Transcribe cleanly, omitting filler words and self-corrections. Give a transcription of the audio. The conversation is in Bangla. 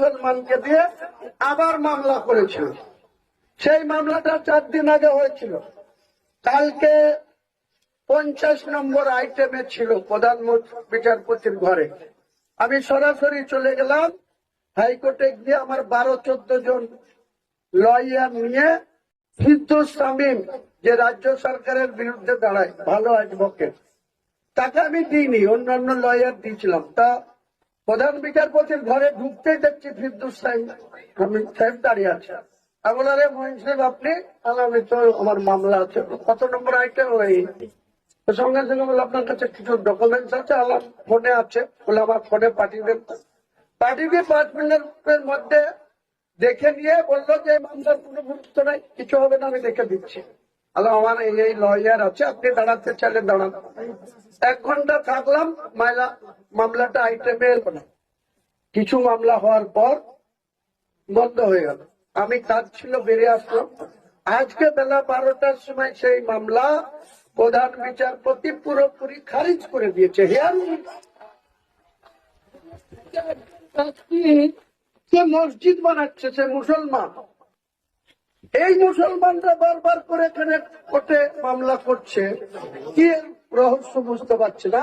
মুসলমানকে দিয়ে আবার মামলা করেছিল। সেই মামলাটা 4 দিন আগে হয়েছিল। কালকে 50 নম্বর আইটেমে ছিল প্রধান বিচারপতির ঘরে। আমি সরাসরি চলে গেলাম হাইকোর্টে গিয়ে আমার 12-14 জন লয়ার নিয়ে ফিরদৌস শামীম, যে রাজ্য সরকারের বিরুদ্ধে দাঁড়ায়, ভালো অ্যাডভোকেট, তাকে আমি দিইনি, অন্যান্য লয়ার দিয়েছিলাম। তা প্রধান বিচারপতির ঘরে ঢুকতেই দেখছি ফিরদৌস শামীম সাহেব দাঁড়িয়ে আছে। আমি বললাম, আরে মহিন সাহেব আপনি? আমি তো আমার মামলা আছে। কত নম্বর আইটেম? ওই সঙ্গে সঙ্গে বলে আপনার কাছে কিছু ডকুমেন্টস আছে? আমার ফোনে আছে। বলে আমার ফোনে পাঠিয়ে দেন। পাঠিয়ে দিয়ে 5 মিনিটের মধ্যে দেখে নিয়ে বললো যে মামলার কোনো গুরুত্ব নাই, কিছু হবে না, আমি দেখে দিচ্ছি। আমার এই লয়ার আছে, আপনি দাঁড়াতে চাইলে দাঁড়ান। 1 ঘন্টা থাকলাম, মামলাটা আইটেমে এলো না। কিছু মামলা হওয়ার পর বন্ধ হয়ে গেল। আমি কাজ ছিল, বেরিয়ে আসলাম। আজকে বেলা 12টার সময় সেই মামলা প্রধান বিচারপতি পুরোপুরি খারিজ করে দিয়েছে। সে মসজিদ বানাচ্ছে, সে মুসলমান। এই মুসলমানরা বারবার করে এখানে কোর্টে মামলা করছে, কি রহস্য বুঝতে পারছে না।